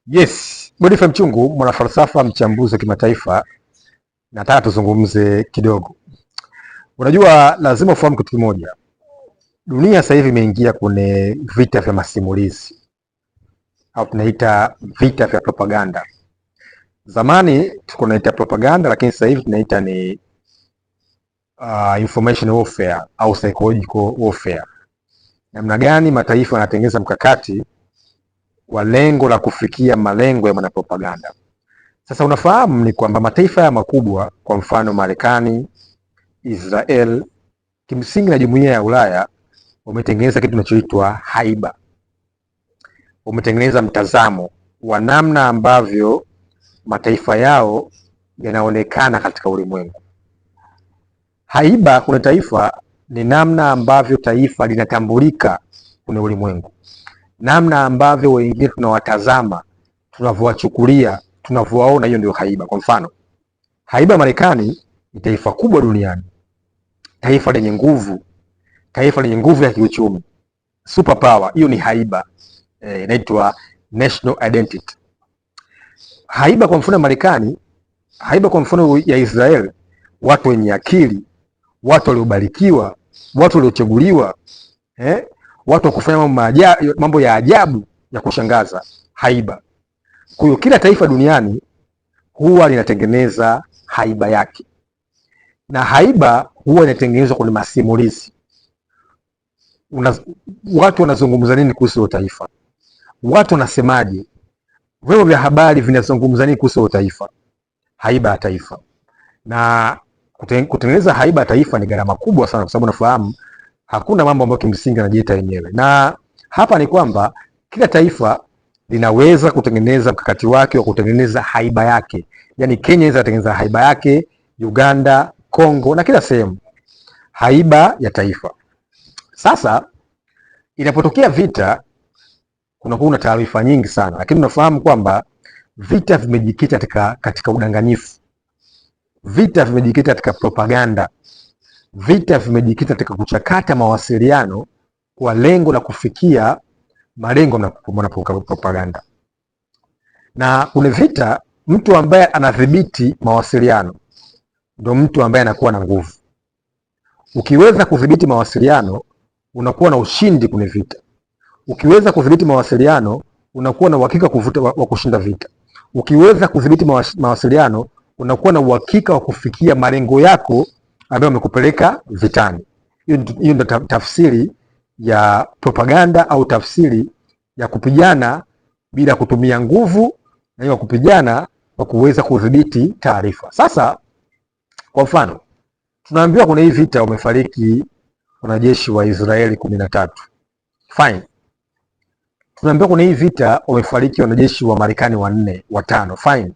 Yes, Godfrey Mchungu, mwanafalsafa mchambuzi wa kimataifa, nataka tuzungumze kidogo. Unajua, lazima ufahamu kitu kimoja. Dunia sasa hivi imeingia kwenye vita vya masimulizi au tunaita vita vya propaganda. Zamani tulikuwa tunaita propaganda, lakini sasa hivi tunaita ni information warfare au psychological warfare. Namna gani mataifa yanatengeneza mkakati kwa lengo la kufikia malengo ya mwanapropaganda. Sasa unafahamu ni kwamba mataifa haya makubwa, kwa mfano Marekani, Israel, kimsingi na jumuiya ya Ulaya, wametengeneza kitu kinachoitwa haiba. Wametengeneza mtazamo wa namna ambavyo mataifa yao yanaonekana katika ulimwengu. Haiba kuna taifa ni namna ambavyo taifa linatambulika kwenye ulimwengu, namna ambavyo wengine tunawatazama, tunavyowachukulia, tunavyowaona. Hiyo ndio haiba. Kwa mfano, haiba Marekani ni taifa kubwa duniani, taifa lenye nguvu, taifa lenye nguvu ya kiuchumi, super power. Hiyo ni haiba, inaitwa national identity. Haiba kwa mfano Marekani, haiba kwa mfano ya Israel, watu wenye akili, watu waliobarikiwa, watu waliochaguliwa, watu wa kufanya mambo ya ajabu ya kushangaza, haiba. Kwa hiyo kila taifa duniani huwa linatengeneza haiba yake, na haiba huwa inatengenezwa kwenye masimulizi. Watu wanazungumza nini kuhusu taifa? Watu wanasemaje? Vyombo vya habari vinazungumza nini kuhusu taifa? Haiba ya taifa. Na kutengeneza haiba ya taifa ni gharama kubwa sana, kwa sababu nafahamu hakuna mambo ambayo kimsingi yanajiita yenyewe. Na hapa ni kwamba kila taifa linaweza kutengeneza mkakati wake wa kutengeneza haiba yake. Yaani Kenya inaweza kutengeneza haiba yake, Uganda, Kongo na kila sehemu, haiba ya taifa. Sasa inapotokea vita, kuna taarifa nyingi sana, lakini unafahamu kwamba vita vimejikita katika udanganyifu, vita vimejikita katika propaganda, vita vimejikita katika kuchakata mawasiliano kwa lengo la kufikia malengo na propaganda. Na kuna vita, mtu ambaye anadhibiti mawasiliano ndio mtu ambaye anakuwa na nguvu. Ukiweza kudhibiti mawasiliano, unakuwa na ushindi kwenye vita. Ukiweza kudhibiti mawasiliano, unakuwa na uhakika wa kushinda vita. Ukiweza kudhibiti mawasiliano, unakuwa na uhakika wa kufikia malengo yako ambayo yamekupeleka vitani. Hiyo ndio tafsiri ya propaganda au tafsiri ya kupigana bila kutumia nguvu, na hiyo kupigana kwa kuweza kudhibiti taarifa. Sasa kwa mfano, tunaambiwa kuna hii vita wamefariki wanajeshi wa Israeli 13. Fine. Tunaambiwa kuna hii vita wamefariki wanajeshi wa Marekani 4, 5. Fine.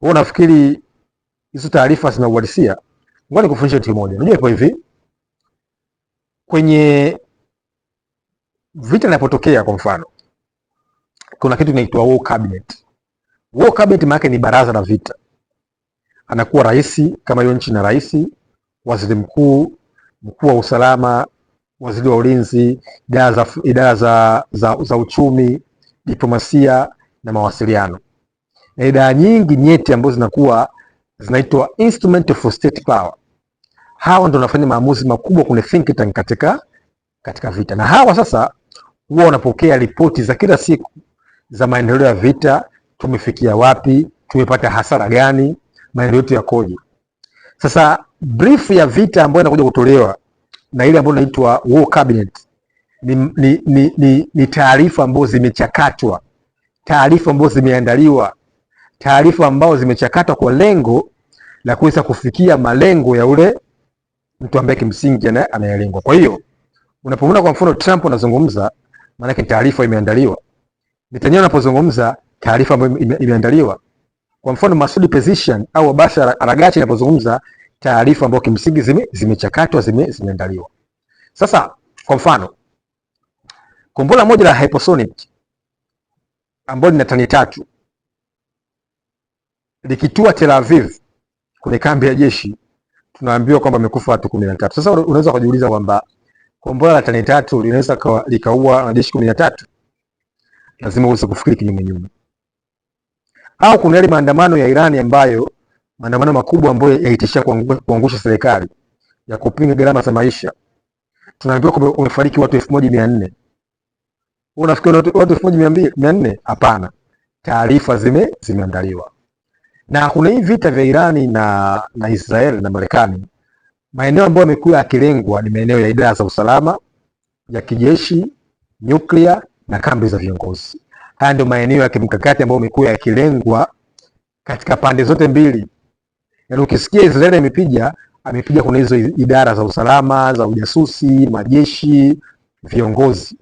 Wewe unafikiri hizo taarifa zina uhalisia? Ngoja nikufundishe kitu kimoja. Unajua ipo hivi, kwenye vita inapotokea, kwa mfano, kuna kitu kinaitwa war cabinet. War cabinet maana ni baraza la vita. Anakuwa rais kama hiyo nchi na rais, waziri mkuu, mkuu wa usalama, waziri wa ulinzi, idara za uchumi, diplomasia na mawasiliano, na idara nyingi nyeti ambazo zinaitwa instrument for state power. Hawa ndio wanafanya maamuzi makubwa kwenye think tank katika vita. Na hawa sasa huwa wanapokea ripoti za kila siku za maendeleo ya vita, tumefikia wapi, tumepata hasara gani, maendeleo yetu yakoje. Sasa brief ya vita ambayo inakuja kutolewa na ile ambayo inaitwa war cabinet ni taarifa ambazo zimechakatwa, taarifa ambazo zimeandaliwa, taarifa ambazo zimechakatwa kwa lengo la kuweza kufikia malengo ya ule mtu ambaye kimsingi anayelengwa. Kwa hiyo unapoona kwa mfano Trump anazungumza, maana yake taarifa imeandaliwa. Netanyahu anapozungumza, taarifa ambayo imeandaliwa. Kwa mfano Masoud Pezeshkian au Bashar al-Araghchi anapozungumza, taarifa ambayo kimsingi zimechakatwa, zimeandaliwa. Sasa kwa mfano, kombora moja la hypersonic ambalo lina tani 3 likitua Tel Aviv kwenye kambi ya jeshi, tunaambiwa kwamba amekufa watu 13. Sasa unaweza kujiuliza kwamba kombora la tani 3 linaweza likaua wanajeshi 13? Lazima uweze kufikiri kinyume nyume. au kuna yale maandamano ya Irani ambayo maandamano makubwa ambayo yaitishia kuangusha serikali ya kupinga gharama za maisha. Tunaambiwa kwamba umefariki watu 1400. Unafikiri watu 1400? Hapana. Taarifa zimeandaliwa. Na kuna hii vita vya Irani na Israel na Marekani, maeneo ambayo yamekuwa yakilengwa ni maeneo ya idara za usalama ya kijeshi, nyuklia na kambi za viongozi. Haya ndio maeneo ya kimkakati ambayo yamekuwa yakilengwa katika pande zote mbili. Yaani ukisikia Israel amepiga kuna hizo idara za usalama, za ujasusi, majeshi, viongozi,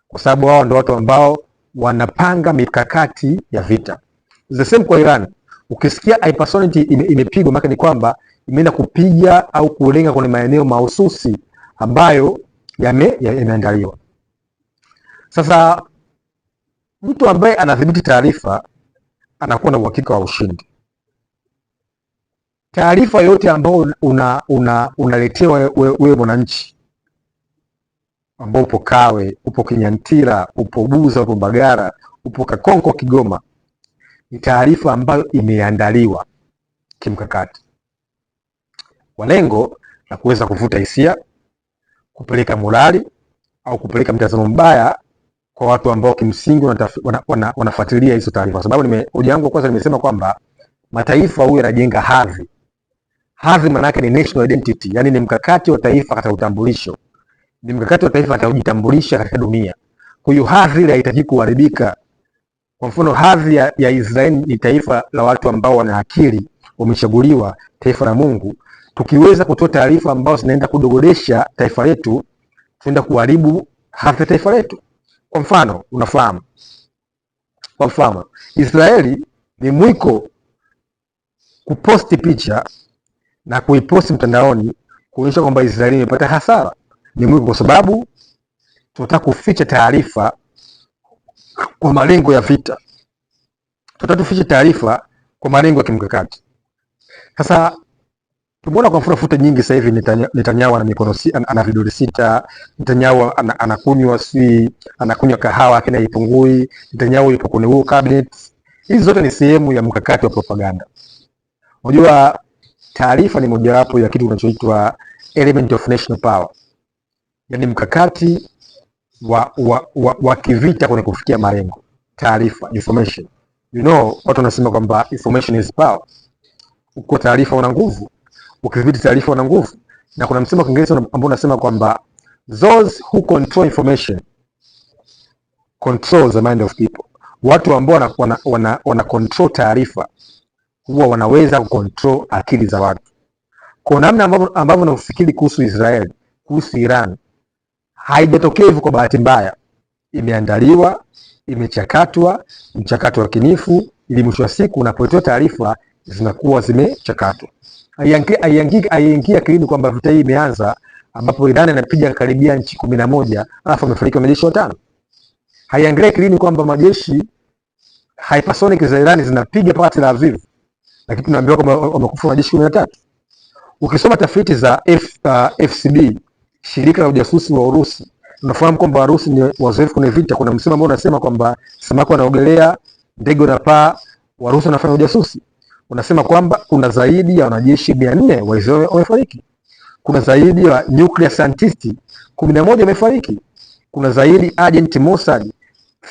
kwa sababu hao ndio watu ambao wanapanga mikakati ya vita. The same kwa Iran. Ukisikia hypersonic imepigwa, maana ni kwamba imeenda kupiga au kulenga kwenye maeneo mahususi ambayo yameandaliwa. Sasa mtu ambaye anadhibiti taarifa anakuwa na uhakika wa ushindi. Taarifa yote ambayo unaletewa wewe mwananchi, ambao upo Kawe, upo Kinyantira, upo Buza, upo Mbagara, upo Kakonko, Kigoma, ni taarifa ambayo imeandaliwa kimkakati kwa lengo la kuweza kuvuta hisia, kupeleka morali au kupeleka mtazamo mbaya kwa watu ambao kimsingi wanafuatilia hizo taarifa. Kwa sababu hoja yangu kwanza nimesema kwamba mataifa huyu yanajenga hadhi. Hadhi maana yake ni national identity, yani ni mkakati wa taifa katika utambulisho. Ni mkakati wa taifa katika kujitambulisha katika dunia. Kwa hiyo hadhi ile haitaki kuharibika. Kwa mfano hadhi ya Israeli ni taifa la watu ambao wana akili, wamechaguliwa, taifa la Mungu. Tukiweza kutoa taarifa ambazo zinaenda kudogodesha taifa letu, tunaenda kuharibu hadhi ya taifa letu. Kwa mfano, unafahamu, kwa mfano Israeli ni mwiko kuposti picha na kuiposti mtandaoni kuonyesha kwamba Israeli imepata hasara. Ni mwiko kwa sababu tunataka kuficha taarifa kwa malengo ya vita. Tunataka tufiche taarifa kwa malengo ya kimkakati. Sasa tumeona kwa mfano futa nyingi sasa hivi Netanyahu ana mikono ana vidole 6, Netanyahu anakunywa kahawa akina ipungui, Netanyahu yupo kwenye huo cabinet. Hizi zote ni sehemu ya mkakati wa propaganda. Unajua taarifa ni mojawapo ya kitu kinachoitwa element of national power. Yaani mkakati wa kivita kwenye kufikia malengo. Taarifa, information. You know, watu wanasema kwamba information is power. Uko taarifa una nguvu, ukidhibiti taarifa una nguvu. Na kuna msemo wa Kiingereza ambao unasema kwamba those who control information control the mind of people. Watu ambao wana control taarifa huwa wanaweza kucontrol akili za watu. Kwa namna ambavyo unafikiri kuhusu Israel, kuhusu Iran, haijatokea hivyo kwa bahati mbaya. Imeandaliwa, imechakatwa, mchakato wa kinifu, ili mwisho wa siku unapotoa taarifa zinakuwa zimechakatwa. Haiingia akilini kwamba vita hii imeanza ambapo Iran inapiga karibia nchi 11 alafu wamefariki wanajeshi 5. Haiingia akilini kwamba majeshi hypersonic za Iran zinapiga paka Tel Aviv, lakini tunaambiwa kwamba wamekufa wanajeshi 13. Ukisoma tafiti za FSB, shirika la ujasusi wa Urusi, unafahamu kwamba Warusi ni wazoefu kwenye vita. Kuna msemo ambao unasema kwamba samaki wanaogelea, ndege wanapaa, Warusi wanafanya ujasusi. Unasema kwamba kuna zaidi ya wanajeshi 400 wa Israel wamefariki. Kuna zaidi ya nuclear scientists 11 wamefariki. Kuna zaidi agent Mossad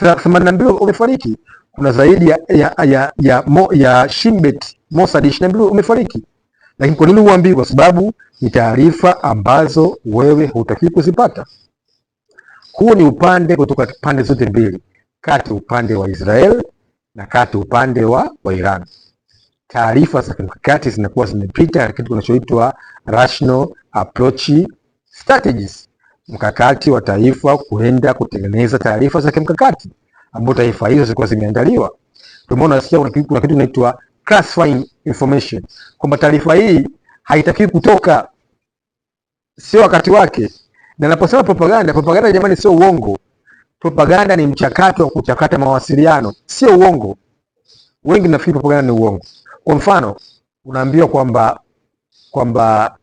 82 wamefariki. Kuna zaidi ya Shin Bet Mossad 22 wamefariki. Lakini kwa nini uambii? Kwa sababu ni taarifa ambazo wewe hutaki kuzipata. Huu ni upande kutoka pande zote mbili, kati upande wa Israel na kati upande wa Iran. Taarifa za kimkakati zinakuwa zimepita kitu kinachoitwa rational approach strategies, mkakati wa taifa kuenda kutengeneza taarifa za kimkakati ambapo taifa hizo zilikuwa zimeandaliwa. Tumeona nasikia kuna kitu kinaitwa classifying information, kwamba taarifa hii haitakiwi kutoka, sio wakati wake. Na naposema propaganda jamani sio uongo. Propaganda ni mchakato wa kuchakata mawasiliano, sio uongo. Wengi nafikiri propaganda ni uongo. Kwa mfano, unaambiwa kwamba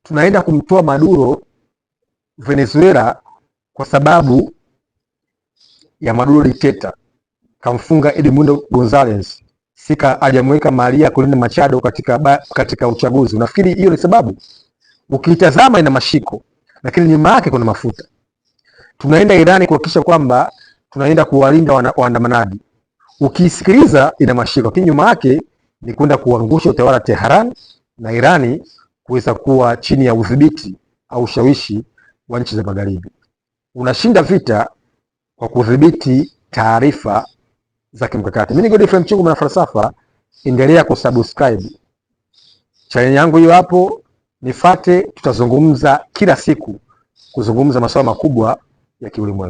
tunaenda kumtoa Maduro Venezuela kwa sababu ya Maduro dikteta kamfunga Edmundo Gonzalez Sika hajamweka Maria Corina Machado katika uchaguzi. Unafikiri hiyo ni sababu? Ukitazama ina mashiko, lakini nyuma yake kuna mafuta. Tunaenda Irani kuhakikisha kwamba tunaenda kuwalinda waandamanaji. Ukisikiliza ina mashiko, lakini nyuma yake ni kwenda kuangusha utawala Tehran na Irani kuweza kuwa chini ya udhibiti au ushawishi wa nchi za Magharibi. Unashinda vita kwa kudhibiti taarifa za kimkakati. Mimi ni Godfrey Mchungu, mwana falsafa. Endelea kusubscribe channel yangu hiyo hapo, nifate. Tutazungumza kila siku, kuzungumza masuala makubwa ya kiulimwengu.